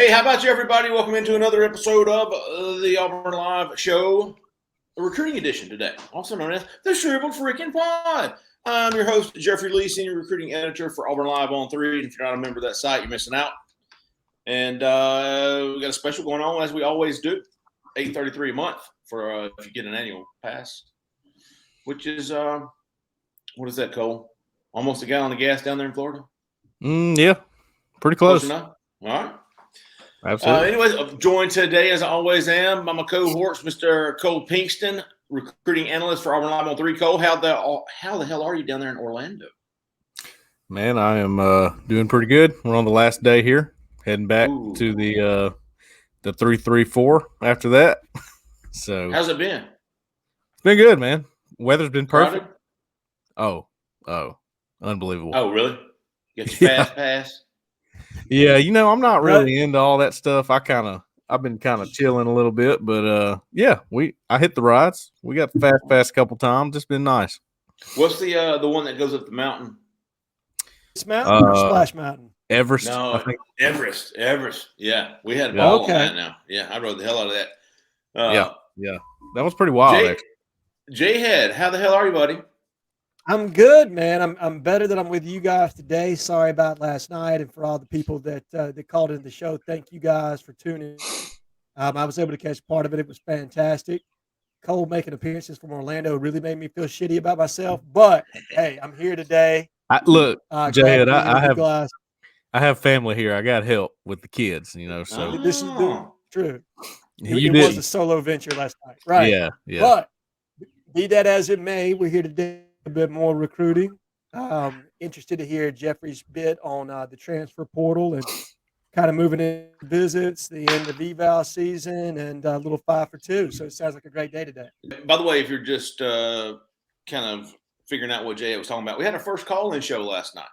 Hey, how about you, everybody? Welcome into another episode of the Auburn Live Show, the recruiting edition today, also known as the Shriveled Freaking Pod. I'm your host, Jeffrey Lee, senior recruiting editor for Auburn Live on 3. And if you're not a member of that site, you're missing out. And we got a special going on, as we always do, $8.33 a month for if you get an annual pass, which is, what is that, Cole? Almost a gallon of gas down there in Florida? Yeah, pretty close. Enough? All right. Absolutely. Anyways, I'm joined today, as I always am, by my cohorts, Mr. Cole Pinkston, recruiting analyst for Auburn Live on 3. Cole, how the hell are you down there in Orlando? Man, I am doing pretty good. We're on the last day here, heading back to the 3-3-4 after that. So how's it been? It's been good, man. Weather's been perfect. Crowded? Oh, unbelievable. Oh, really? You got your fast pass? Yeah, I'm not really into all that stuff. I've been kind of chilling a little bit, but I hit the rides. We got the fast pass a couple times. It's been nice. What's the one that goes up the mountain? This mountain or Splash Mountain? Everest. No, I think. Everest. Yeah, we had a ball on that now. Yeah, I rode the hell out of that. Yeah, that was pretty wild. Jhead, how the hell are you, buddy? I'm good, man. I'm better that I'm with you guys today. Sorry about last night, and for all the people that called into the show, thank you guys for tuning in. I was able to catch part of it. It was fantastic. Cole making appearances from Orlando really made me feel shitty about myself, but hey, I'm here today. Look, Jhead, I have family here. I got help with the kids, so this is true. It was a solo venture last night, right? Yeah. But be that as it may, we're here today a bit more recruiting. Interested to hear Jeffrey's bit on the transfer portal and kind of moving in visits, the end of eval season, and a little 5 for 2. So it sounds like a great day today. By the way, if you're just kind of figuring out what Jay was talking about, we had our first call-in show last night.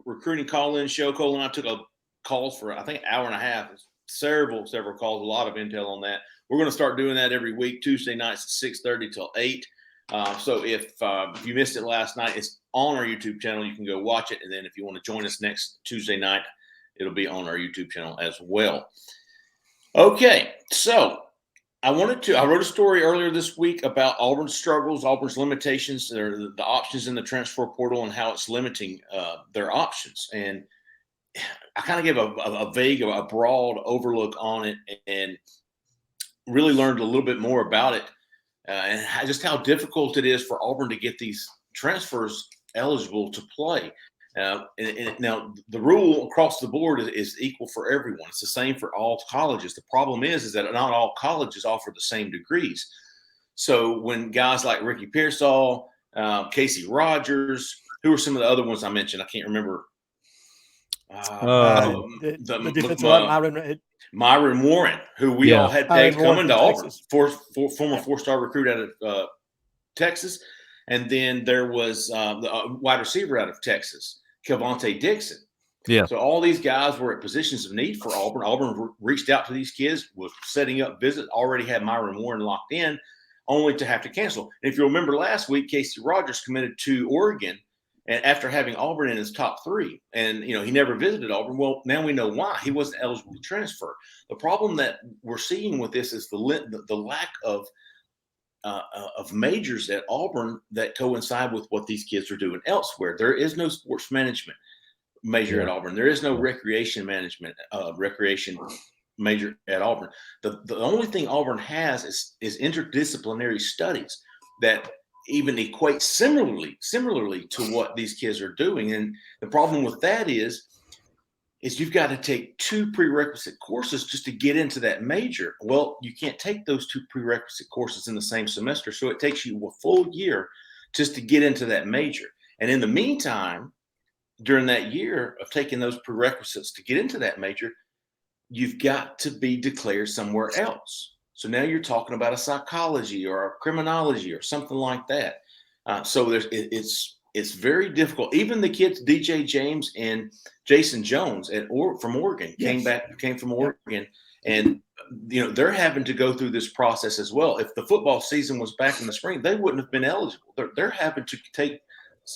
Recruiting call-in show. Cole and I took calls for, I think, an hour and a half. Several calls, a lot of intel on that. We're going to start doing that every week, Tuesday nights at 6:30 till 8. So if you missed it last night, it's on our YouTube channel. You can go watch it. And then if you want to join us next Tuesday night, it'll be on our YouTube channel as well. Okay, so I wrote a story earlier this week about Auburn's struggles, Auburn's limitations, the options in the transfer portal, and how it's limiting their options. And I kind of gave a broad overlook on it and really learned a little bit more about it. And just how difficult it is for Auburn to get these transfers eligible to play. And now, the rule across the board is equal for everyone. It's the same for all colleges. The problem is that not all colleges offer the same degrees. So when guys like Ricky Pearsall, Casey Rogers, who are some of the other ones I mentioned? I can't remember. The defensive Myron Warren, who we all had pegged coming to Auburn, former 4-star recruit out of Texas. And then there was the wide receiver out of Texas, Kevontae Dixon. Yeah. So all these guys were at positions of need for Auburn. Auburn reached out to these kids, was setting up visits, already had Myron Warren locked in, only to have to cancel. And if you remember last week, Casey Rogers committed to Oregon, and after having Auburn in his top 3, and he never visited Auburn. Well, now we know why. He wasn't eligible to transfer. The problem that we're seeing with this is the lack of majors at Auburn that coincide with what these kids are doing elsewhere. There is no sports management major at Auburn. There is no recreation management recreation major at Auburn. The only thing Auburn has is interdisciplinary studies that even equate similarly to what these kids are doing. And the problem with that is you've got to take 2 prerequisite courses just to get into that major. Well, you can't take those 2 prerequisite courses in the same semester. So it takes you a full year just to get into that major. And in the meantime, during that year of taking those prerequisites to get into that major, you've got to be declared somewhere else. So now you're talking about a psychology or a criminology or something like that. So it's very difficult. Even the kids, DJ James and Jason Jones from Oregon, came from Oregon, and they're having to go through this process as well. If the football season was back in the spring, they wouldn't have been eligible. They're having to take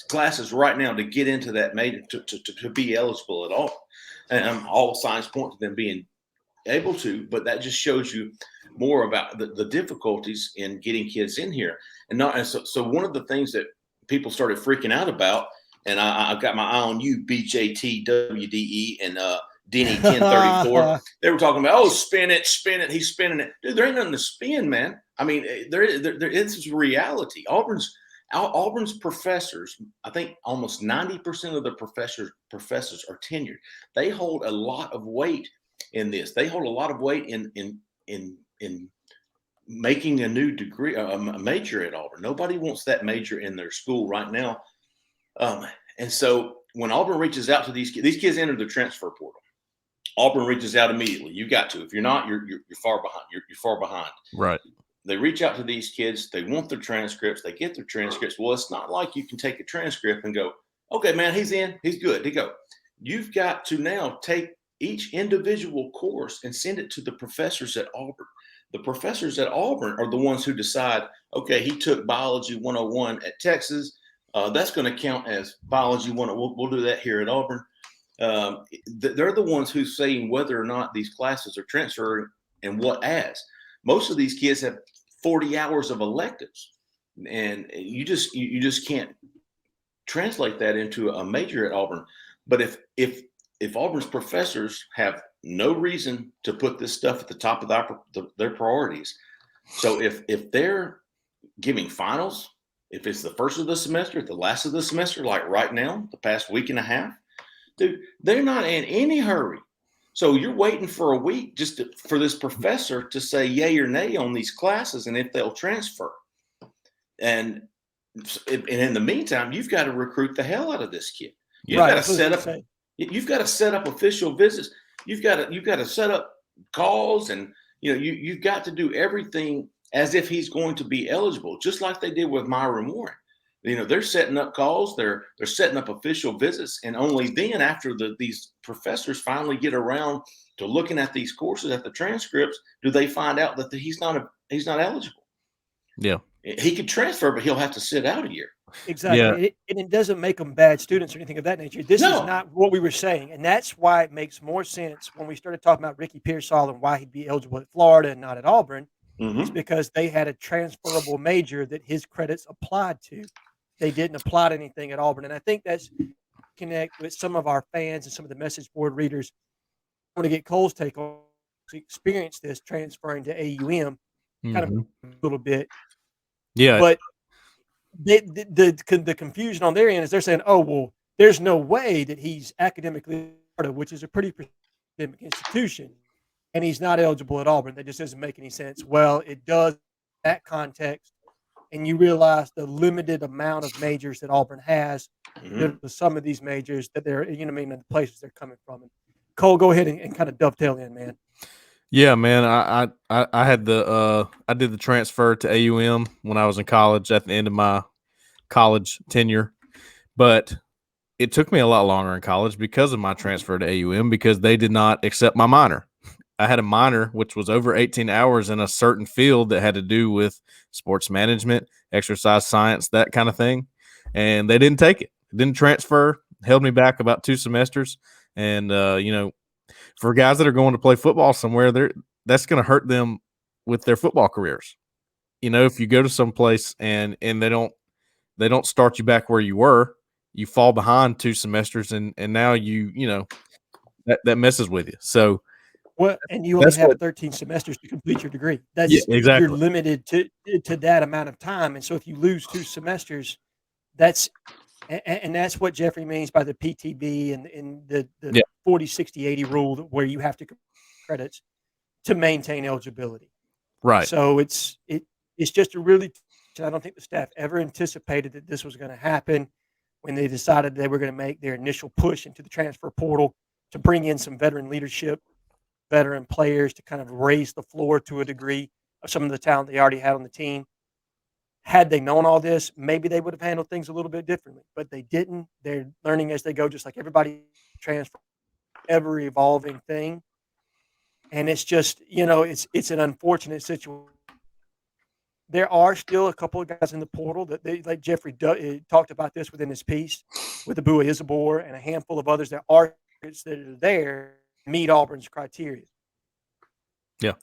classes right now to get into that major to be eligible at all. And all signs point to them being able to, but that just shows you more about the difficulties in getting kids in here. And so one of the things that people started freaking out about, and I've got my eye on you, BJTWDE and Denny 1034. They were talking about, oh, spin it, he's spinning it. Dude, there ain't nothing to spin, man. I mean, there is reality. Auburn's professors, I think almost 90% of the professors are tenured. They hold a lot of weight in this. They hold a lot of weight in making a new degree, a major at Auburn. Nobody wants that major in their school right now. And so when Auburn reaches out to these kids enter the transfer portal. Auburn reaches out immediately. You got to. If you're not, you're far behind. You're far behind. Right. They reach out to these kids. They want their transcripts. They get their transcripts. Well, it's not like you can take a transcript and go, okay, man, he's in. He's good to go. You've got to now take each individual course and send it to the professors at Auburn. The professors at Auburn are the ones who decide, okay, he took biology 101 at Texas. That's going to count as biology 101. We'll do that here at Auburn. They're the ones who's saying whether or not these classes are transferring and what as. Most of these kids have 40 hours of electives, and you just can't translate that into a major at Auburn. But if Auburn's professors have no reason to put this stuff at the top of their priorities, so if they're giving finals, if it's the first of the semester, the last of the semester, like right now, the past week and a half, dude, they're not in any hurry. So you're waiting for a week just for this professor to say yay or nay on these classes and if they'll transfer. And in the meantime, you've got to recruit the hell out of this kid. You've got to set up official visits. You've got to set up calls, and you've got to do everything as if he's going to be eligible, just like they did with Myron Warren. They're setting up calls, they're setting up official visits, and only then, after these professors finally get around to looking at these courses, at the transcripts, do they find out that he's not eligible. Yeah, he could transfer, but he'll have to sit out a year. Exactly, yeah. And it doesn't make them bad students or anything of that nature. This is not what we were saying, and that's why it makes more sense when we started talking about Ricky Pearsall and why he'd be eligible at Florida and not at Auburn. Mm-hmm. It's because they had a transferable major that his credits applied to. They didn't apply to anything at Auburn. And I think that's connect with some of our fans and some of the message board readers. I want to get Cole's take on to experience this transferring to AUM kind of a little bit. Yeah. But the confusion on their end is they're saying, oh, well, there's no way that he's academically, which is a pretty academic institution, and he's not eligible at Auburn. That just doesn't make any sense. Well, it does in that context. And you realize the limited amount of majors that Auburn has, some of these majors that they're, the places they're coming from. And Cole, go ahead and kind of dovetail in, man. Yeah, man. I had I did the transfer to AUM when I was in college at the end of my college tenure, but it took me a lot longer in college because of my transfer to AUM because they did not accept my minor. I had a minor, which was over 18 hours in a certain field that had to do with sports management, exercise science, that kind of thing. And they didn't take it. It didn't transfer, held me back about 2 semesters. And, for guys that are going to play football somewhere, that's going to hurt them with their football careers. If you go to some place and they don't start you back where you were, you fall behind 2 semesters and now that messes with you. So, well, and you only have 13 semesters to complete your degree. That's exactly. You're limited to that amount of time. And so if you lose 2 semesters, that's what Jeffrey means by the PTB and the 40, 60, 80 rule where you have to credits to maintain eligibility. Right. So it's just a really, I don't think the staff ever anticipated that this was going to happen when they decided they were going to make their initial push into the transfer portal to bring in some veteran leadership, veteran players to kind of raise the floor to a degree of some of the talent they already had on the team. Had they known all this, maybe they would have handled things a little bit differently, but they didn't. They're learning as they go, just like everybody transfer, ever evolving thing. And it's just, it's an unfortunate situation. There are still a couple of guys in the portal that like Jeffrey talked about this within his piece with Abdul Ezevoir and a handful of others that are there meet Auburn's criteria. Yeah.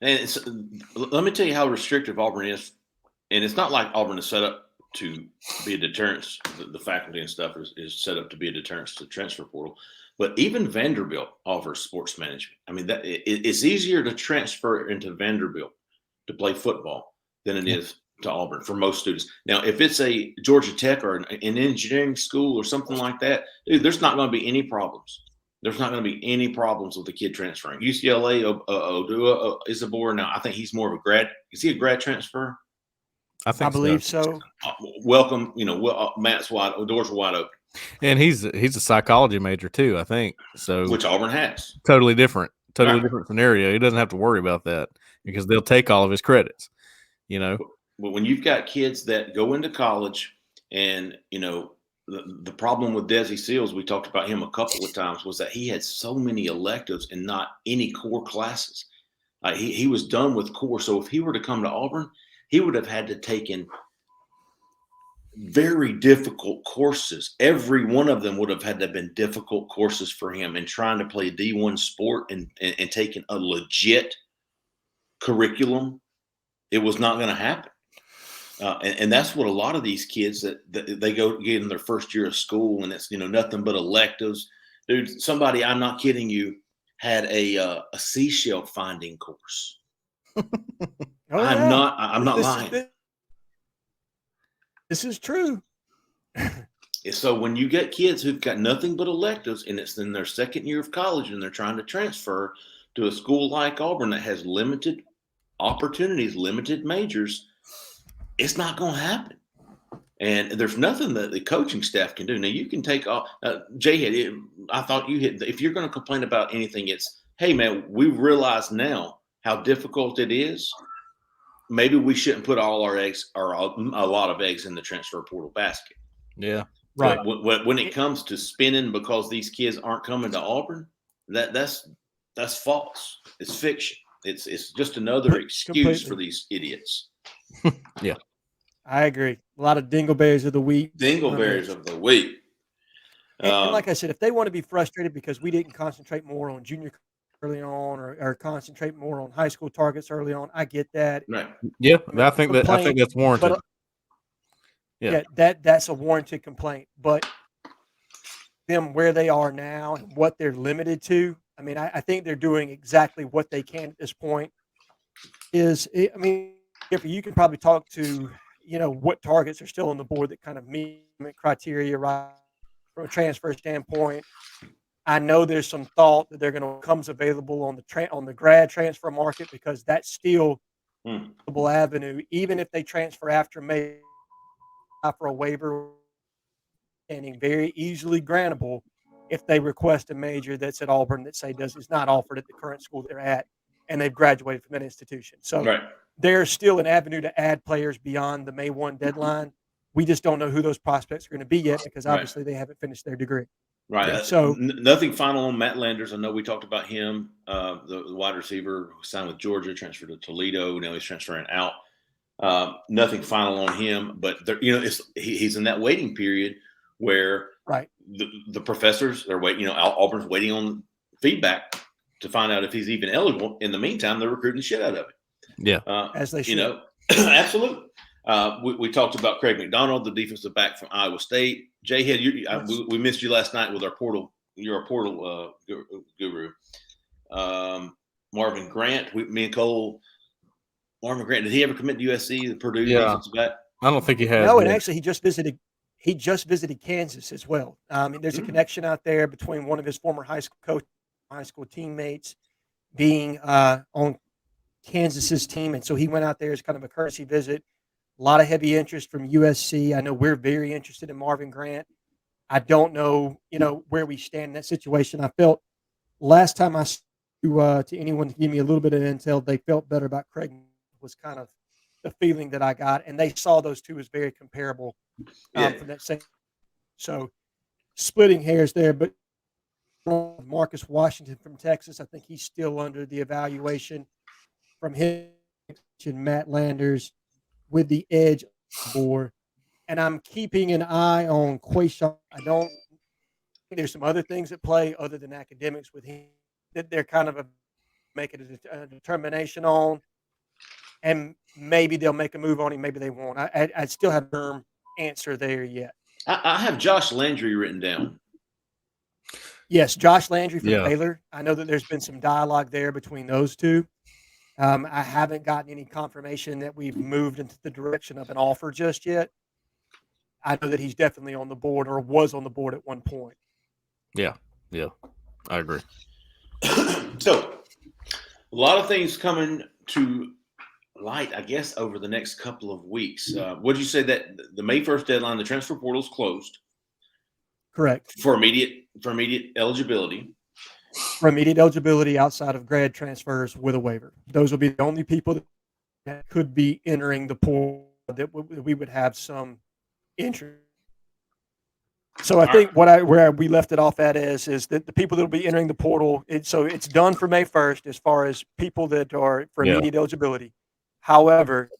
And let me tell you how restrictive Auburn is. And it's not like Auburn is set up to be a deterrence. The faculty and stuff is set up to be a deterrence to the transfer portal. But even Vanderbilt offers sports management. I mean, it's easier to transfer into Vanderbilt to play football than it is to Auburn for most students. Now, if it's a Georgia Tech or an engineering school or something like that, dude, there's not going to be any problems. There's not going to be any problems with the kid transferring. UCLA, Abdul Ezevoir, now I think he's more of a grad. Is he a grad transfer? I believe so. Welcome, Matt's doors are wide open. And he's a psychology major too, I think. So which Auburn has. Totally different different scenario. He doesn't have to worry about that because they'll take all of his credits. But when you've got kids that go into college and the problem with Desi Seals, we talked about him a couple of times, was that he had so many electives and not any core classes. He was done with core. So if he were to come to Auburn, he would have had to take in very difficult courses. Every one of them would have had to have been difficult courses for him, and trying to play a D1 sport and taking a legit curriculum, it was not going to happen. And that's what a lot of these kids that they go get in their first year of school, and it's nothing but electives. Dude, somebody, I'm not kidding you, had a seashell finding course. I'm not lying. This is true. So when you get kids who've got nothing but electives, and it's in their second year of college, and they're trying to transfer to a school like Auburn that has limited opportunities, limited majors, it's not going to happen. And there's nothing that the coaching staff can do. Now, you can take off. Jhead, I thought you hit. If you're going to complain about anything, it's, hey, man, we realize now how difficult it is. Maybe we shouldn't put all our eggs or a lot of eggs in the transfer portal basket. Yeah. Right. But when it comes to spinning because these kids aren't coming to Auburn, that's false. It's fiction. It's just another excuse for these idiots. Yeah. I agree. A lot of dingleberries of the week. Dingleberries of the week. And like I said, if they want to be frustrated because we didn't concentrate more on junior early on or concentrate more on high school targets early on, I get that. Right. Yeah, I think that's warranted. But, that's a warranted complaint. But them where they are now and what they're limited to, I mean, I think they're doing exactly what they can at this point. If you can probably talk to, what targets are still on the board that kind of meet criteria, right, from a transfer standpoint. I know there's some thought that they're going to comes available on the grad transfer market, because that's still a viable avenue, even if they transfer after May for a waiver, and very easily grantable if they request a major that's at Auburn that is not offered at the current school they're at, and they've graduated from that institution. So there's still an avenue to add players beyond the May 1 deadline. We just don't know who those prospects are going to be yet, because obviously they haven't finished their degree. Right. Yeah, so nothing final on Matt Landers. I know we talked about him, the wide receiver who signed with Georgia, transferred to Toledo. Now he's transferring out. Nothing final on him, but he's in that waiting period where the professors are waiting. Auburn's waiting on feedback to find out if he's even eligible. In the meantime, they're recruiting the shit out of it. Yeah, as they should. Absolutely. We talked about Craig McDonald, the defensive back from Iowa State. Jhead, we missed you last night with our portal. You're a portal guru. Marvin Grant, me and Cole. Marvin Grant, did he ever commit to USC, the Purdue defensive back? I don't think he has. No, and actually, he just visited Kansas as well. There's a connection out there between one of his former high school teammates being on Kansas's team, and so he went out there as kind of a courtesy visit. A lot of heavy interest from USC. I know we're very interested in Marvin Grant. I don't know, where we stand in that situation. I felt last time I spoke to anyone to give me a little bit of intel, they felt better about Craig. Was kind of the feeling that I got, and they saw those two as very comparable for that same. So splitting hairs there, but Marcus Washington from Texas, I think he's still under the evaluation from him and Matt Landers with the edge board. And I'm keeping an eye on Quayshawn. I don't think there's some other things at play other than academics with him that they're kind of make a determination on, and maybe they'll make a move on him. Maybe they won't. I still have a firm answer there yet. I have Josh Landry written down. Yes, Josh Landry from Yeah. Baylor. I know that there's been some dialogue there between those two. I haven't gotten any confirmation that we've moved into the direction of an offer just yet. I know that he's definitely on the board or was on the board at one point. Yeah, I agree. So, a lot of things coming to light, I guess, over the next couple of weeks. Would you say that the May 1st deadline, the transfer portal is closed? Correct. For immediate eligibility. For immediate eligibility outside of grad transfers with a waiver. Those will be the only people that could be entering the portal that we would have some interest. So I think where we left it off at is that the people that will be entering the portal, so it's done for May 1st as far as people that are for immediate eligibility. However,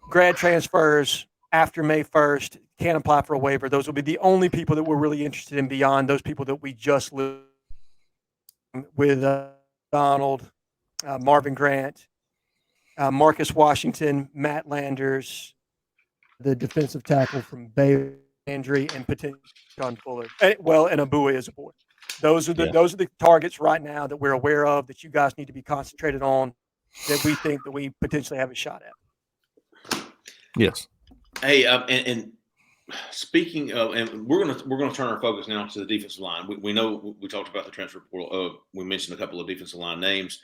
grad transfers after May 1st can apply for a waiver. Those will be the only people that we're really interested in beyond those people that we just listed with Donald, Marvin Grant, Marcus Washington, Matt Landers, the defensive tackle from Baylor, Landry, and potentially John Fuller. And Abu Ezevoir. Those are the targets right now that we're aware of that you guys need to be concentrated on, that we think that we potentially have a shot at. Yes. Hey, and speaking of, and we're gonna turn our focus now to the defensive line. We know we talked about the transfer portal. We mentioned a couple of defensive line names.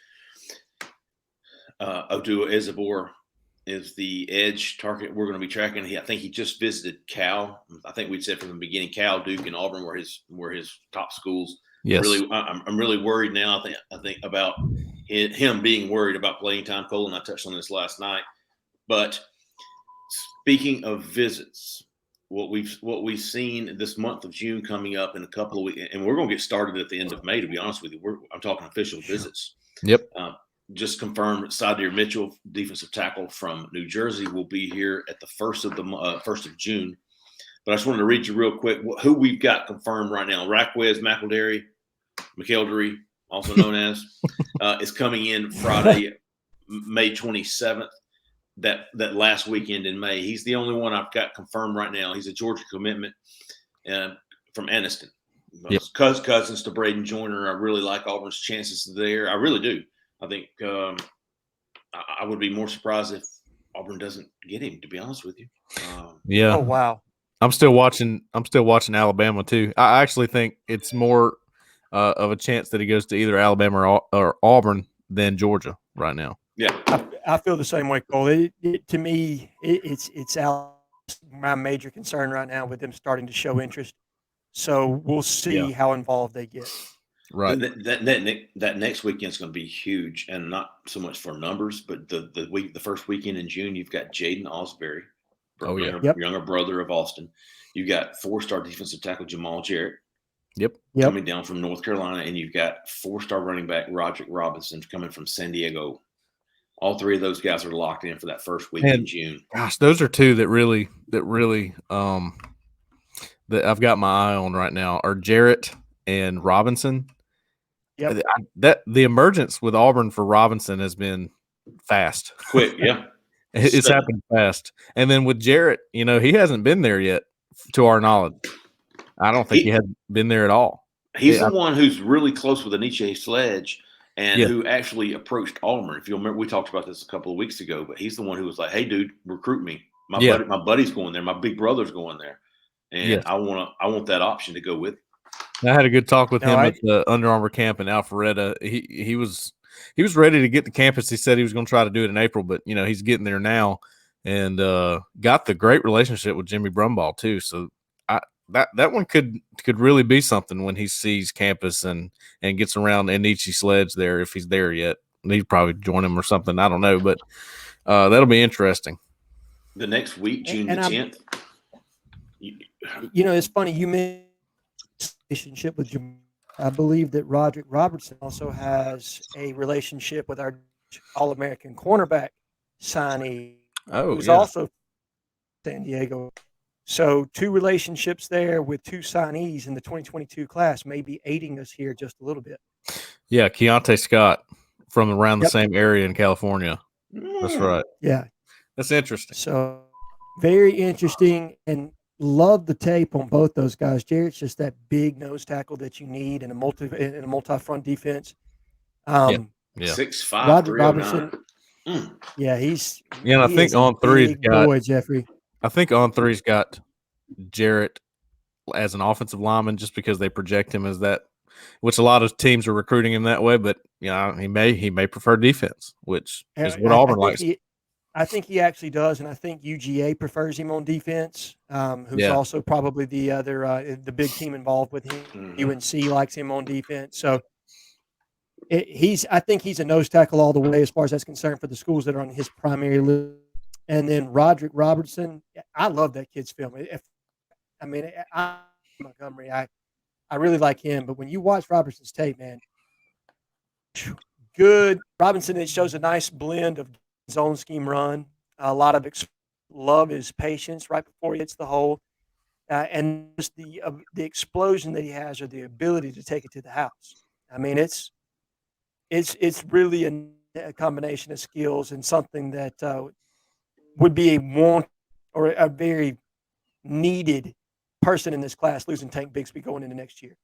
Abdul Ezevoir is the edge target we're going to be tracking. I think he just visited Cal. I think we'd said from the beginning, Cal, Duke, and Auburn were his top schools. Yes. I'm really worried now. I think about him being worried about playing time. Colin, I touched on this last night. But speaking of visits, what we've seen this month of June coming up in a couple of weeks, and we're going to get started at the end of May. To be honest with you, I'm talking official visits. Yep. Just confirmed Sadir Mitchell, defensive tackle from New Jersey, will be here at the 1st of June. But I just wanted to read you real quick who we've got confirmed right now. Raquez McElderry, also known as, is coming in Friday, May 27th. That last weekend in May. He's the only one I've got confirmed right now. He's a Georgia commitment from Anniston. Yep. Cousins to Braden Joyner. I really like Auburn's chances there. I really do. I think I would be more surprised if Auburn doesn't get him, to be honest with you. Yeah. Oh, wow. I'm still watching Alabama too. I actually think it's more of a chance that he goes to either Alabama or Auburn than Georgia right now. Yeah. I feel the same way, Cole. To me, it's my major concern right now with them starting to show interest. So we'll see how involved they get. Right. That next weekend is going to be huge, and not so much for numbers, but the first weekend in June, you've got Jaden Osbury, younger brother of Austin. You got 4-star defensive tackle Jamal Jarrett, coming down from North Carolina, and you've got 4-star running back Roderick Robertson coming from San Diego. All three of those guys are locked in for that first week in June. Gosh, those are two that really that I've got my eye on right now are Jarrett and Robinson. Yep. That the emergence with Auburn for Robinson has been fast. Quick, yeah. It's happened fast. And then with Jarrett, he hasn't been there yet, to our knowledge. I don't think he had been there at all. He's the one who's really close with Aniche Sledge and who actually approached Auburn. If you'll remember, we talked about this a couple of weeks ago, but he's the one who was like, "Hey, dude, recruit me. My buddy's going there. My big brother's going there, and I want that option to go with." I had a good talk with him at the Under Armour camp in Alpharetta. He was ready to get to campus. He said he was going to try to do it in April, but he's getting there now, and got the great relationship with Jimmy Brumbaugh too. So that one could really be something when he sees campus and gets around Aniche Sledge there, if he's there yet. He'd probably join him or something. I don't know, but that'll be interesting. The next week, June the 10th. It's funny you mentioned relationship with Jamarius. I believe that Roderick Robertson also has a relationship with our All-American cornerback signee, who's also San Diego. So 2 relationships there with 2 signees in the 2022 class may be aiding us here just a little bit. Yeah, Keontae Scott from around the Yep. same area in California. That's right. Yeah. That's interesting. So very interesting, and love the tape on both those guys. Jarrett's just that big nose tackle that you need in a multi-front defense. Yeah. 6'5", Roderick 309. Robertson. Yeah, he's Yeah, and I think is a on three's big got boy, Jeffrey. I think on three's got Jarrett as an offensive lineman just because they project him as that, which a lot of teams are recruiting him that way. But he may prefer defense, which is what Auburn likes. I think he actually does, and I think UGA prefers him on defense. Who's also probably the other the big team involved with him. Mm-hmm. UNC likes him on defense, so I think he's a nose tackle all the way as far as that's concerned for the schools that are on his primary list. And then Roderick Robertson, I love that kid's film. Montgomery, I really like him, but when you watch Robertson's tape, man, good. Robinson, it shows a nice blend of zone scheme run, a lot of love his patience right before he hits the hole, and just the explosion that he has, or the ability to take it to the house. I mean, it's really a combination of skills and something that would be a very needed person in this class, losing Tank Bixby going into next year.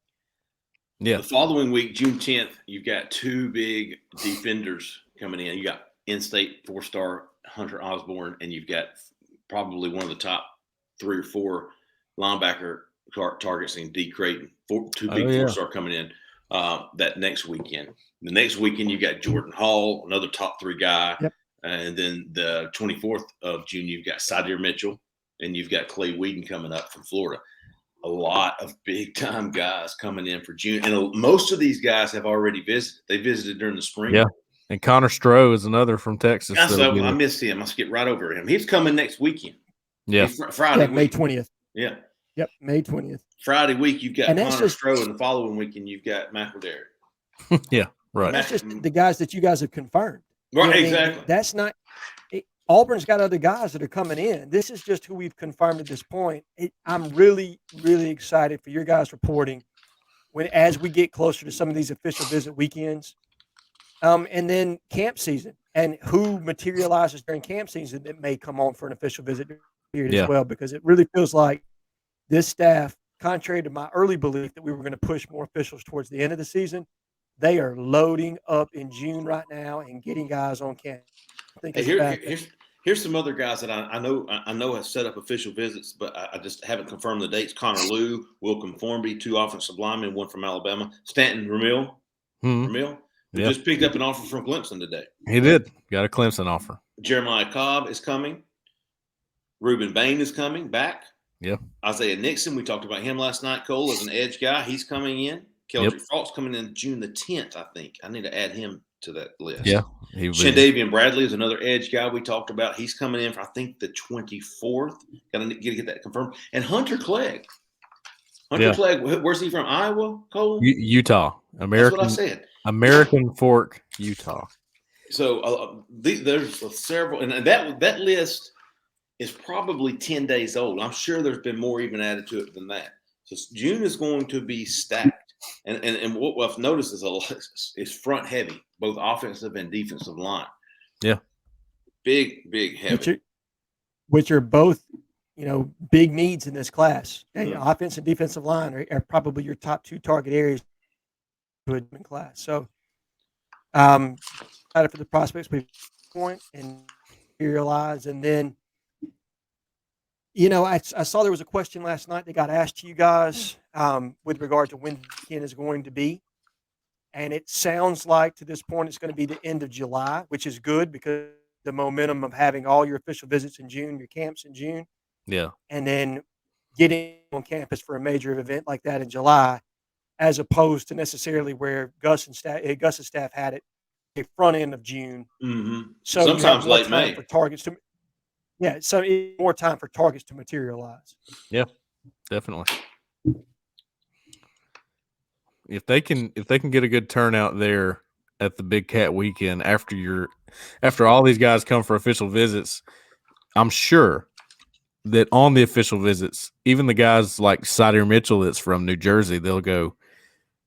Yeah. The following week, June 10th, you've got two big defenders coming in. You got in-state 4-star Hunter Osborne, and you've got probably one of the top 3 or 4 linebacker targets in D. Creighton. Two big 4-star coming in that next weekend. The next weekend, you got Jordan Hall, another top 3 guy. Yep. And then the 24th of June, you've got Sydir Mitchell, and you've got Clay Whedon coming up from Florida. A lot of big-time guys coming in for June. And most of these guys have already visited. They visited during the spring. Yeah. And Connor Strow is another from Texas. I missed him. I skipped right over him. He's coming next weekend. Yeah. Friday May 20th. Yeah. Yep, May 20th. Friday week, you've got Connor Strow, and the following weekend, you've got McElderry. Yeah, right. That's just the guys that you guys have confirmed. Right, exactly. That's not Auburn's got other guys that are coming in. This is just who we've confirmed at this point. I'm really, really excited for your guys reporting as we get closer to some of these official visit weekends, and then camp season, and who materializes during camp season that may come on for an official visit period as well, because it really feels like this staff, contrary to my early belief that we were going to push more officials towards the end of the season, they are loading up in June right now and getting guys on camp. I think here's some other guys that I know have set up official visits, but I just haven't confirmed the dates. Connor Liu, Wilcom Formby, 2 offensive linemen, 1 from Alabama. Stanton Ramil, who just picked up an offer from Clemson today. He did. Got a Clemson offer. Jeremiah Cobb is coming. Reuben Bain is coming back. Yeah. Isaiah Nixon, we talked about him last night, Cole, as an edge guy. He's coming in. Keldrick Faulk's coming in June the 10th, I think. I need to add him to that list. Yeah. Shandavian Bradley is another edge guy we talked about. He's coming in for, I think, the 24th. Got to get that confirmed. And Hunter Clegg. Clegg, where's he from? Iowa, Cole? Utah. American, that's what I said. American Fork, Utah. So there's several. And that list is probably 10 days old. I'm sure there's been more even added to it than that. So June is going to be stacked. And what I've noticed is front heavy, both offensive and defensive line. Yeah. Big heavy. Which are both, big needs in this class. Mm-hmm. Offense and defensive line are probably your top 2 target areas in class. So excited for the prospects we point and materialize. And then I saw there was a question last night that got asked to you guys with regard to when the weekend is going to be. And it sounds like to this point it's going to be the end of July, which is good because the momentum of having all your official visits in June, your camps in June. Yeah. And then getting on campus for a major event like that in July, as opposed to necessarily where Gus's staff had it the front end of June. Mm-hmm. So sometimes late May for targets to. Yeah, so more time for targets to materialize. Yeah, definitely. If they can get a good turnout there at the Big Cat weekend after all these guys come for official visits, I'm sure that on the official visits, even the guys like Sydir Mitchell that's from New Jersey, they'll go,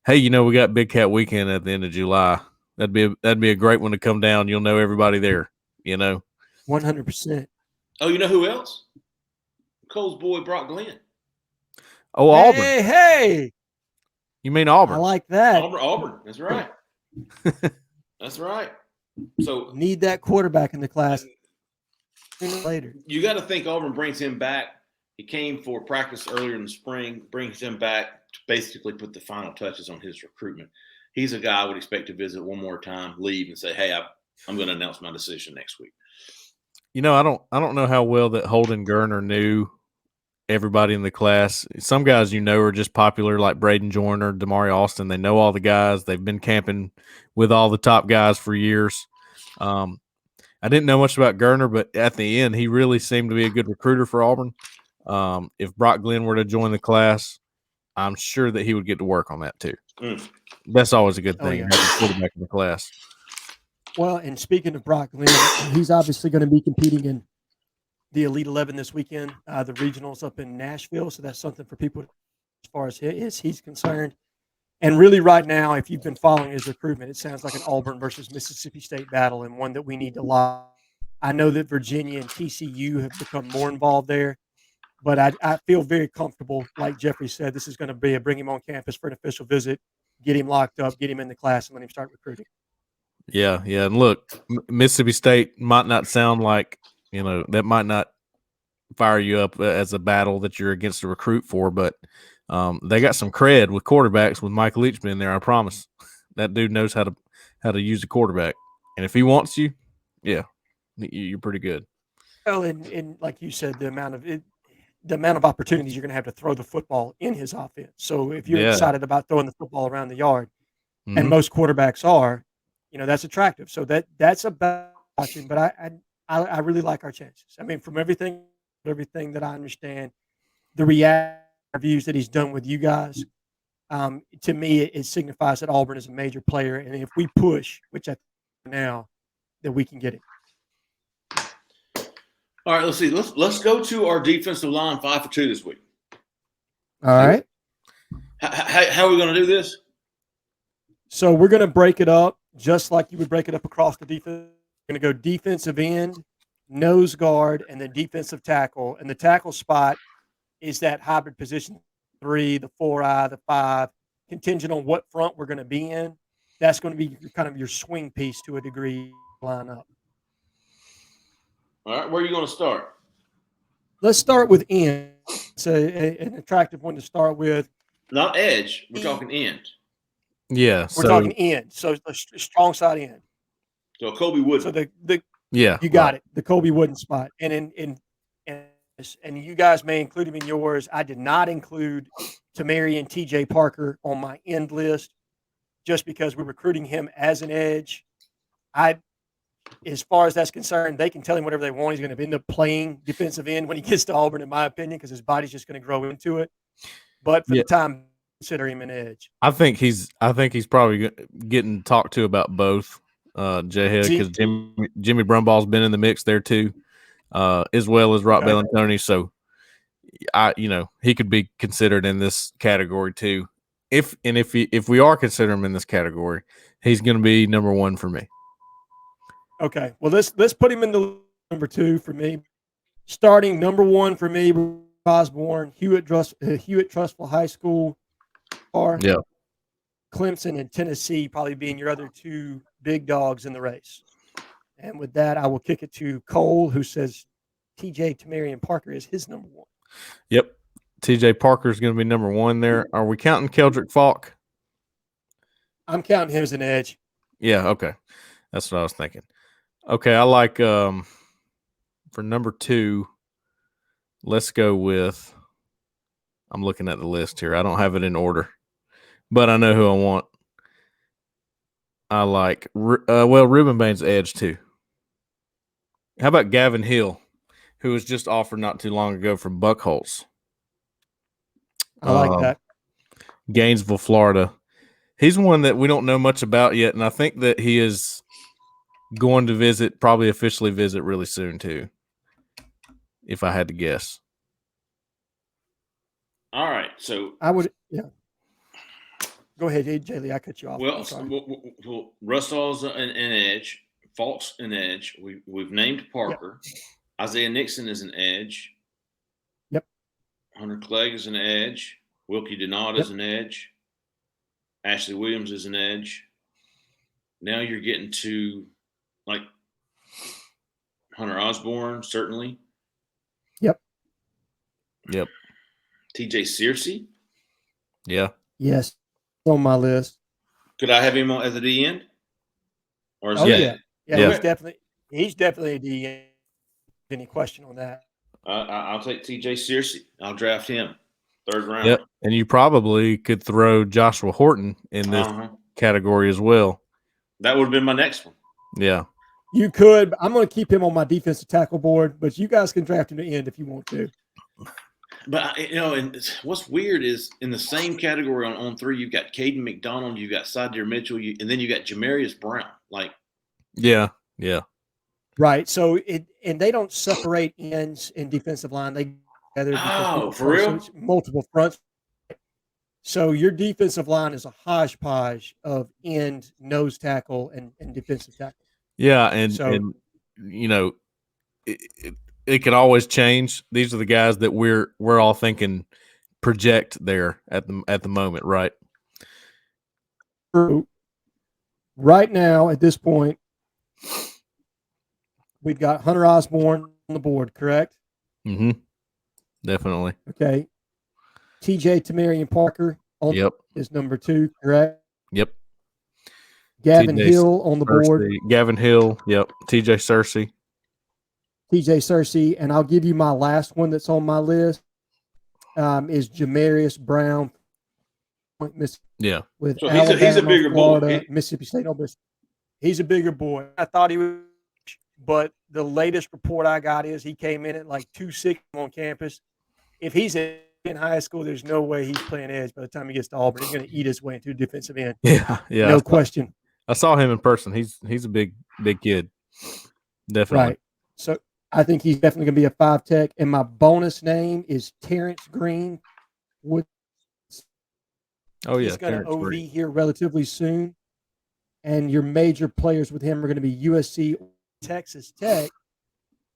hey, we got Big Cat Weekend at the end of July. That'd be a great one to come down. You'll know everybody there. 100%. Oh, you know who else? Cole's boy Brock Glenn. Oh, Auburn. Hey. You mean I Auburn? like that. Auburn. That's right. That's right. So need that quarterback in the class later. You got to think Auburn brings him back. He came for practice earlier in the spring, brings him back to basically put the final touches on his recruitment. He's a guy I would expect to visit one more time, leave, and say, hey, I'm going to announce my decision next week. I don't know how well that Holden Gerner knew everybody in the class. Some guys are just popular, like Braden Joyner, Damari Austin. They know all the guys. They've been camping with all the top guys for years. I didn't know much about Gerner, but at the end, he really seemed to be a good recruiter for Auburn. If Brock Glenn were to join the class, I'm sure that he would get to work on that too. That's always a good thing, having a quarterback in the class. Well, and speaking of Brock Glenn, he's obviously going to be competing in the Elite 11 this weekend, the regionals up in Nashville. So that's something for people as far as he's concerned. And really right now, if you've been following his recruitment, it sounds like an Auburn versus Mississippi State battle and one that we need to lock. I know that Virginia and TCU have become more involved there, but I feel very comfortable. Like Jeffrey said, this is going to be a bring him on campus for an official visit, get him locked up, get him in the class, and let him start recruiting. Yeah. And look, Mississippi State might not sound like, that might not fire you up as a battle that you're against a recruit for, but they got some cred with quarterbacks with Mike Leach in there. I promise that dude knows how to use a quarterback. And if he wants you, yeah, you're pretty good. Well, and like you said, the amount of opportunities you're going to have to throw the football in his offense. So if you're excited about throwing the football around the yard, and most quarterbacks are, that's attractive. So that's about watching. But I really like our chances. I mean, from everything that I understand, the interviews that he's done with you guys, to me, it signifies that Auburn is a major player, and if we push, which I think now, that we can get it. All right, let's see. Let's go to our defensive line 5 for 2 this week. All right. How are we going to do this? So we're going to break it up just like you would break it up across the defense. We're going to go defensive end, nose guard, and then defensive tackle. And the tackle spot is that hybrid position 3, the 4-eye, the 5, contingent on what front we're going to be in. That's going to be kind of your swing piece to a degree line up. All right, where are you going to start? Let's start with end. It's an attractive one to start with. Not edge. We're talking end. Yeah, we're talking end. So the strong side end. So Kobe Wooden. So the you got it. The Kobe Wooden spot, and you guys may include him in yours. I did not include Tamari and TJ Parker on my end list, just because we're recruiting him as an edge. As far as that's concerned, they can tell him whatever they want. He's going to end up playing defensive end when he gets to Auburn, in my opinion, because his body's just going to grow into it. But for the time, consider him an edge. I think he's probably getting talked to about both, Jhead, because Jimmy Brumball's been in the mix there too, as well as Rock Bellantoni. So, he could be considered in this category too. If we are considering him in this category, he's going to be number 1 for me. Okay, well let's put him in the number 2 for me. Starting number 1 for me, Osborne, Hewitt Trustful High School, or Clemson and Tennessee probably being your other 2 big dogs in the race. And with that, I will kick it to Cole, who says TJ Tamarian Parker is his number 1. Yep, TJ Parker is going to be number 1 there. Are we counting Keldrick Falk? I'm counting him as an edge. Yeah, okay, that's what I was thinking. Okay, I like for number 2, let's go with – I'm looking at the list here. I don't have it in order, but I know who I want. I like Reuben Bain's edge too. How about Gavin Hill, who was just offered not too long ago from Buckholz? I like that. Gainesville, Florida. He's one that we don't know much about yet, and I think that he is – going to probably officially visit really soon too, if I had to guess. All right, so I would, Go ahead, Jay Lee. I cut you off. Well, I'm sorry. Russell's an edge. Falk's an edge. We've named Parker. Yep. Isaiah Nixon is an edge. Yep. Hunter Clegg is an edge. Wilkie Denaud is an edge. Ashley Williams is an edge. Now you're getting to like Hunter Osborne, certainly. Yep. TJ Searcy. Yeah. Yes. On my list. Could I have him as a D end? Or is yeah. He's definitely a D end. Any question on that? I'll take TJ Searcy. I'll draft him 3rd round. Yep. And you probably could throw Joshua Horton in this category as well. That would have been my next one. Yeah. You could. I'm going to keep him on my defensive tackle board, but you guys can draft him to end if you want to. But, and what's weird is in the same category on 3, you've got Caden McDonald, you've got Sadir Mitchell, and then you got Jamarius Brown. Like, yeah. Right. So and they don't separate ends in defensive line. They together. Oh, for real? Multiple fronts. So your defensive line is a hodgepodge of end, nose tackle, and defensive tackle. Yeah, and it could always change. These are the guys that we're all thinking project there at the moment, right? Right now, at this point, we've got Hunter Osborne on the board, correct? Mm-hmm. Definitely. Okay. TJ Tamarian Parker is number 2, correct? Yep. Gavin Hill on the board. Gavin Hill, yep. TJ Searcy. And I'll give you my last one that's on my list is Jamarius Brown. Yeah. With so he's a bigger Florida, boy. Mississippi State. He's a bigger boy. I thought he was, but the latest report I got is he came in at like 260 on campus. If he's in high school, there's no way he's playing edge by the time he gets to Auburn. He's going to eat his way into defensive end. Yeah. No question. I saw him in person. He's a big kid. Definitely. Right. So I think he's definitely going to be a 5 tech. And my bonus name is Terrence Green. Oh, yeah. He's going to OV here relatively soon. And your major players with him are going to be USC, Texas Tech.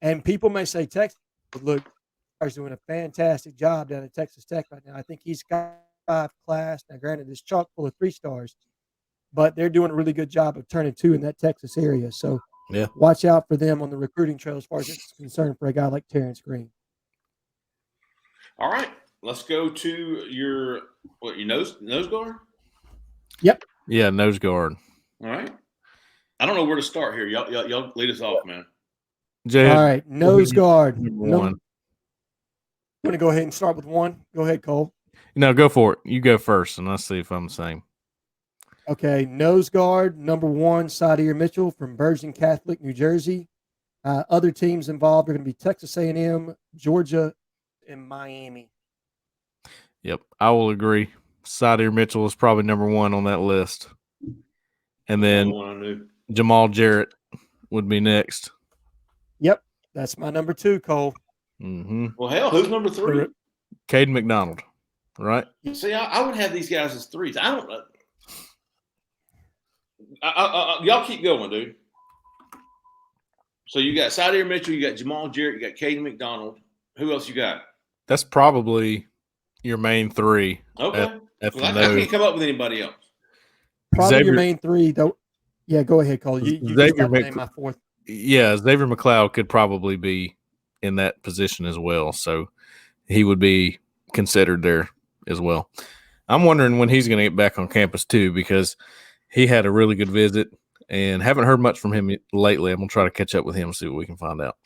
And people may say Texas, but look, he's doing a fantastic job down at Texas Tech right now. I think he's got 5 class. Now, granted, it's chock full of 3 stars, but they're doing a really good job of turning 2 in that Texas area. So watch out for them on the recruiting trail as far as it's concerned for a guy like Terrence Green. All right. Let's go to your nose guard? Yep. Yeah, nose guard. All right. I don't know where to start here. Y'all lead us off, man. Jhead, all right, nose guard. One. I'm going to go ahead and start with 1. Go ahead, Cole. No, go for it. You go first, and let's see if I'm the same. Okay, nose guard, number 1, Sadir Mitchell from Bergen Catholic, New Jersey. Other teams involved are going to be Texas A&M, Georgia, and Miami. Yep, I will agree. Sadir Mitchell is probably number 1 on that list. And then Jamal Jarrett would be next. Yep, that's my number 2, Cole. Mm-hmm. Well, hell, who's number 3? Caden McDonald, right? See, I would have these guys as 3s. I don't know. Y'all keep going, dude. So you got Sadir Mitchell, you got Jamal Jarrett, you got Caden McDonald. Who else you got? That's probably your main 3. Okay. I can't come up with anybody else. Probably your main 3, though. Yeah, go ahead, Cole. You Xavier name my 4th. Yeah, Xavier McLeod could probably be in that position as well. So he would be considered there as well. I'm wondering when he's going to get back on campus too, because he had a really good visit and haven't heard much from him lately. I'm going to try to catch up with him and see what we can find out.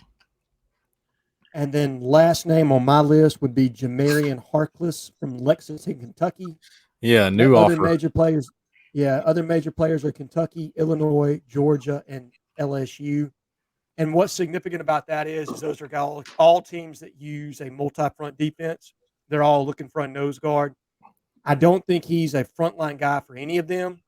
And then last name on my list would be Jamarian Harkless from Lexington, Kentucky. Yeah, new offer. Other major players are Kentucky, Illinois, Georgia, and LSU. And what's significant about that is those are all teams that use a multi-front defense. They're all looking for a nose guard. I don't think he's a frontline guy for any of them,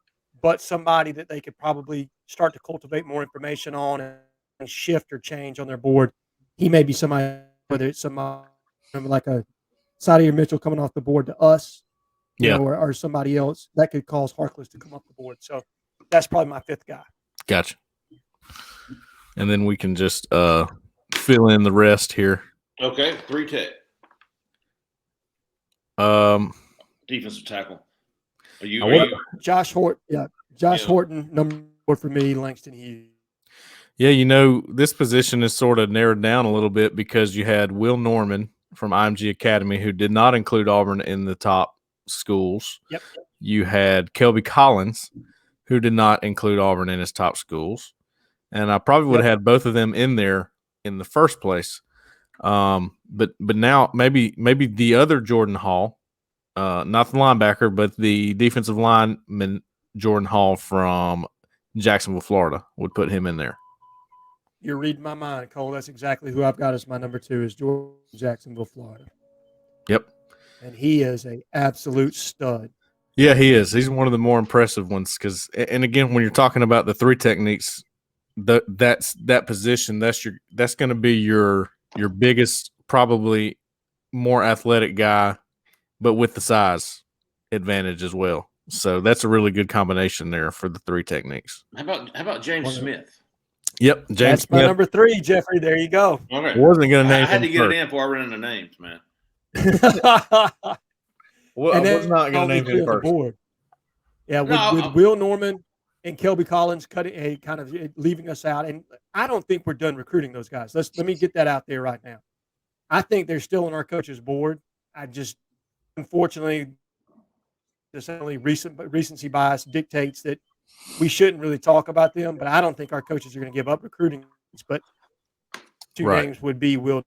but somebody that they could probably start to cultivate more information on and shift or change on their board. He may be somebody, whether it's somebody like a Sadir Mitchell coming off the board to us, or somebody else that could cause Harkless to come up the board. So that's probably my fifth guy. Gotcha. And then we can just fill in the rest here. Okay, 3 tech. Defensive tackle. Are you? Josh Horton. Yeah, Josh Horton, number 4 for me. Langston Hughes. Yeah, this position is sort of narrowed down a little bit because you had Will Norman from IMG Academy, who did not include Auburn in the top schools. Yep. You had Kelby Collins, who did not include Auburn in his top schools. And I probably would have had both of them in there in the first place. But now maybe the other Jordan Hall, not the linebacker, but the defensive lineman Jordan Hall from Jacksonville, Florida, would put him in there. You're reading my mind, Cole. That's exactly who I've got as my number 2 is Jordan, Jacksonville, Florida. Yep. And he is an absolute stud. Yeah, he is. He's one of the more impressive ones because, and again, when you're talking about the 3 techniques, that position, that's going to be your biggest, probably more athletic guy, but with the size advantage as well. So that's a really good combination there for the 3 techniques. How about James Smith? Yep, James That's Smith. my number 3, Jeffrey. There you go. Okay. Wasn't going to name. I had to get it in before I ran into names, man. Well, I was not going to name him first. Board. Yeah, with Will Norman and Kelby Collins kind of leaving us out, and I don't think we're done recruiting those guys. Let me get that out there right now. I think they're still on our coaches' board. I just, unfortunately, just only recency bias dictates that we shouldn't really talk about them. But I don't think our coaches are going to give up recruiting. But 2 names would be Will.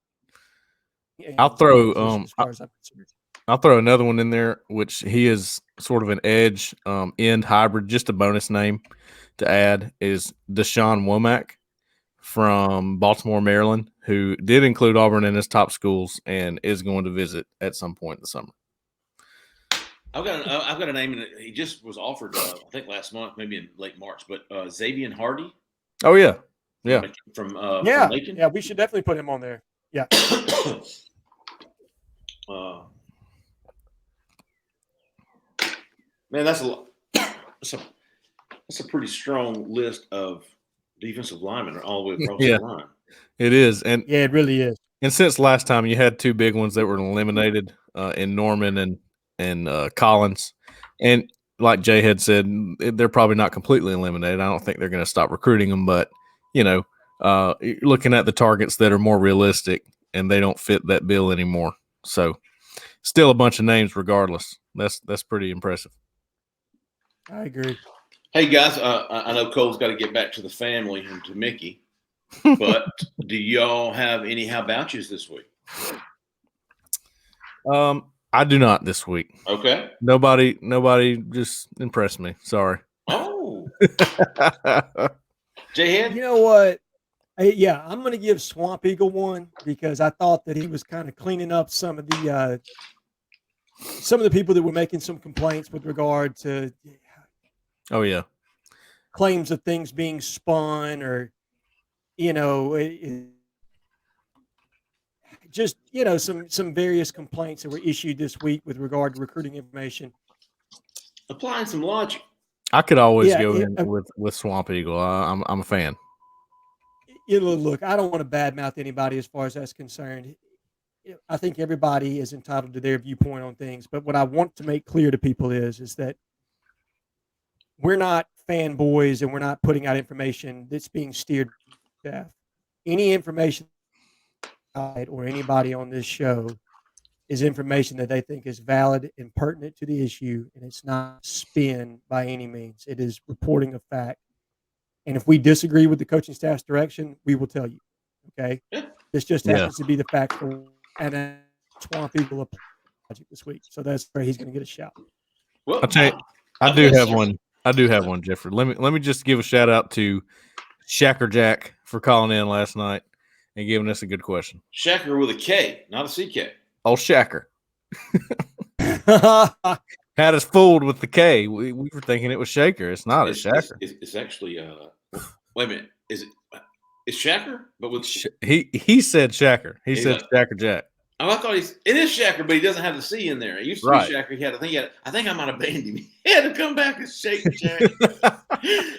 I'll throw another one in there, which he is sort of an edge end hybrid. Just a bonus name to add is Desean Womack from Baltimore, Maryland, who did include Auburn in his top schools and is going to visit at some point in the summer. I've got a name, and he just was offered, I think last month, maybe in late March. But Xavier Hardy. Oh yeah. From Macon. Yeah, we should definitely put him on there. Yeah. Man, that's a lot. That's a pretty strong list of defensive linemen all the way across the line. It is, and it really is. And since last time, you had 2 big ones that were eliminated in Norman and Collins, and like Jhead said, they're probably not completely eliminated. I don't think they're going to stop recruiting them, but looking at the targets that are more realistic, and they don't fit that bill anymore. So, still a bunch of names, regardless. That's pretty impressive. I agree. Hey guys, I know Cole's got to get back to the family and to Mickey, but do y'all have any how about yous this week? I do not this week. Okay. Nobody just impressed me. Sorry. Oh. Jhead? You know what? I'm going to give Swamp Eagle one because I thought that he was kind of cleaning up some of the people that were making some complaints with regard to claims of things being spun or some various complaints that were issued this week with regard to recruiting information. Applying some logic. I could always go in with Swamp Eagle. I'm a fan. Look, I don't want to badmouth anybody as far as that's concerned. I think everybody is entitled to their viewpoint on things. But what I want to make clear to people is that we're not fanboys and we're not putting out information that's being steered to staff. Any information or anybody on this show is information that they think is valid and pertinent to the issue, and it's not spin by any means. It is reporting of fact. And if we disagree with the coaching staff's direction, we will tell you. Okay? This just happens to be the fact. And Swamp Eagle project this week. So that's where he's going to get a shout. Well, I'll tell you, I do have one, Jeffrey. Let me just give a shout out to Shacker Jack for calling in last night and giving us a good question. Shacker with a K, not a CK. Oh, Shacker. Had us fooled with the K. We were thinking it was Shaker. It's not. It's Shacker. It's actually. Wait a minute. It's Shacker? But with he said Shacker. He said Shacker Jack. I thought it is Shacker, but he doesn't have the C in there. It used to be Shacker. I think I might have banned him. He had to come back and shake Jack.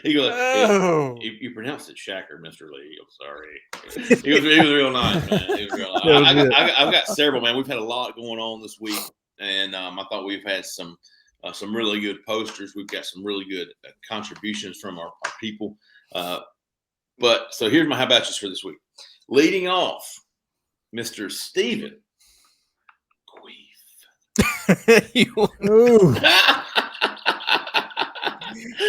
He goes, you pronounced it Shacker, Mr. Lee. I'm sorry. He was real nice, man. He was real nice. I've got several, man. We've had a lot going on this week, and I thought we've had some really good posters. We've got some really good contributions from our people. But so here's my how about yous for this week. Leading off, Mr. Stephen Ooh.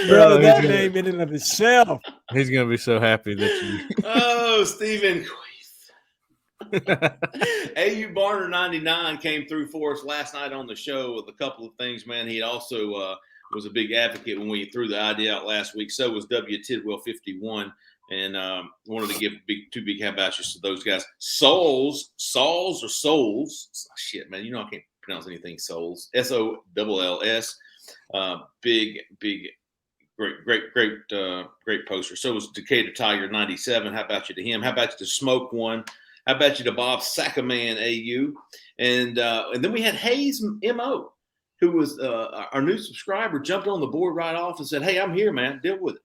Bro, that name in and of itself. He's gonna be so happy that you. Oh, Stephen Queef. AU Barner 99 came through for us last night on the show with a couple of things, man. He also was a big advocate when we threw the idea out last week. So was W. Tidwell 51. And wanted to give two big how about yous to those guys. Souls. Shit, man. You know I can't pronounce anything. Souls. SOLLS. Big, great poster. So was Decatur Tiger 97. How about you to him? How about you to Smoke One? How about you to Bob Sackerman AU? And then we had Hayes MO, who was our new subscriber, jumped on the board right off and said, "Hey, I'm here, man. Deal with it."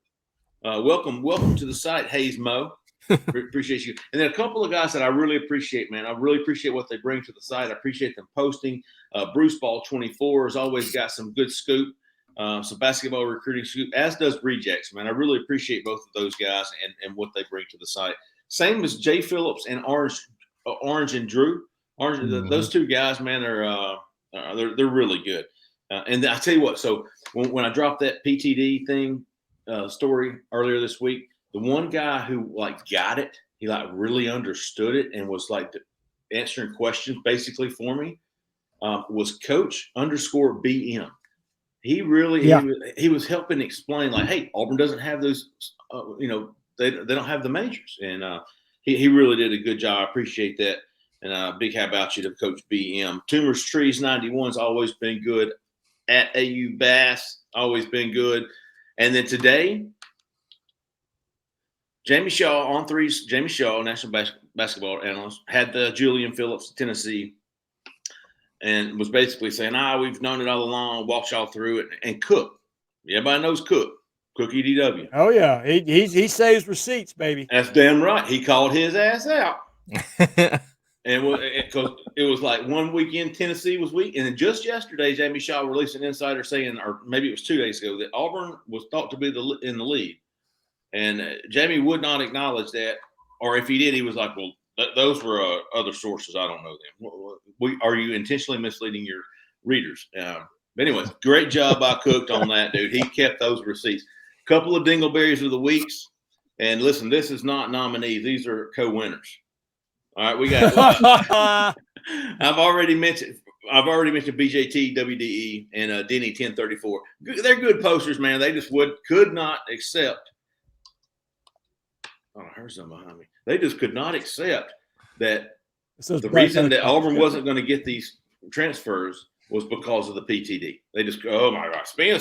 Welcome to the site, Hayes Mo. Appreciate you. And then a couple of guys that I really appreciate, man. I really appreciate what they bring to the site. I appreciate them posting. Bruce Ball 24 has always got some good scoop, some basketball recruiting scoop, as does Rejects, man. I really appreciate both of those guys and what they bring to the site. Same as Jay Phillips and Orange and Drew. Those two guys, man, they're really good. And I tell you what, so when I dropped that PTD thing, story earlier this week, the one guy who got it, he really understood it and was answering questions basically for me, was Coach _BM. He really he was helping explain hey, Auburn doesn't have those, they don't have the majors, and he really did a good job. I appreciate that, and big how about you to Coach BM. Tumors Trees 91's always been good. At AU Bass, always been good. And then today, Jamie Shaw on threes. Jamie Shaw, national basketball analyst, had the Julian Phillips, Tennessee, and was basically saying, we've known it all along, walked y'all through it. And Cook, everybody knows Cook EDW. Oh, yeah. He saves receipts, baby. That's damn right. He called his ass out. And because it was 1 weekend, Tennessee was weak. And then just yesterday, Jamie Shaw released an insider saying, or maybe it was 2 days ago, that Auburn was thought to be in the lead. And Jamie would not acknowledge that. Or if he did, he was like, well, those were other sources. I don't know them. Are you intentionally misleading your readers? But anyways, great job by Cook on that, dude. He kept those receipts. Couple of Dingleberries of the weeks. And listen, this is not nominees. These are co-winners. All right, we got. I've already mentioned BJT, WDE, and Denny 1034. They're good posters, man. They just could not accept. Oh, I heard something behind me. They just could not accept that the reason that Auburn wasn't going to get these transfers was because of the PTD. They just oh my God, spin.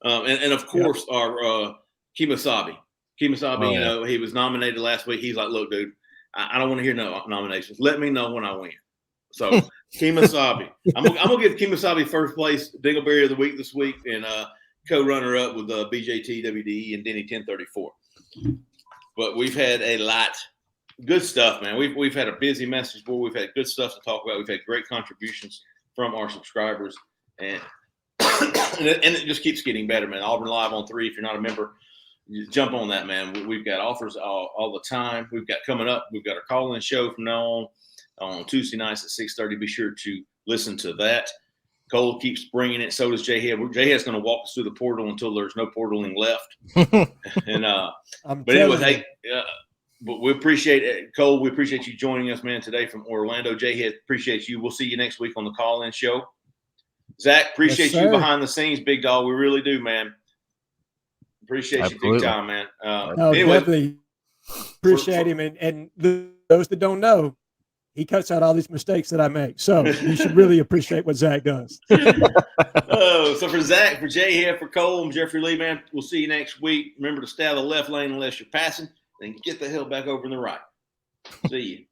And of course our Kemosabe. He was nominated last week. He's like, look, dude. I don't want to hear no nominations. Let me know when I win. So, Kemosabe. I'm gonna give Kemosabe first place Dingleberry of the week this week, and co-runner up with BJT, WDE, and Denny 1034. But we've had a lot good stuff, man. We've had a busy message board. We've had good stuff to talk about. We've had great contributions from our subscribers, and it just keeps getting better, man. Auburn Live on 3. If you're not a member, you jump on that, man. We've got offers all the time. We've got coming up. We've got our call-in show from now on Tuesday nights at 6:30. Be sure to listen to that. Cole keeps bringing it. So does Jhead. Jhead's going to walk us through the portal until there's no portaling left. And but anyways, hey, but we appreciate it, Cole. We appreciate you joining us, man, today from Orlando. Jhead, appreciate you. We'll see you next week on the call-in show. Zach, appreciate you behind the scenes, big dog. We really do, man. Appreciate you big time, man. Anyway, definitely appreciate him. And those that don't know, he cuts out all these mistakes that I make. So you should really appreciate what Zach does. So for Zach, for Jhead, for Cole, and Jeffrey Lee, man, we'll see you next week. Remember to stay out of the left lane unless you're passing, then get the hell back over in the right. See you.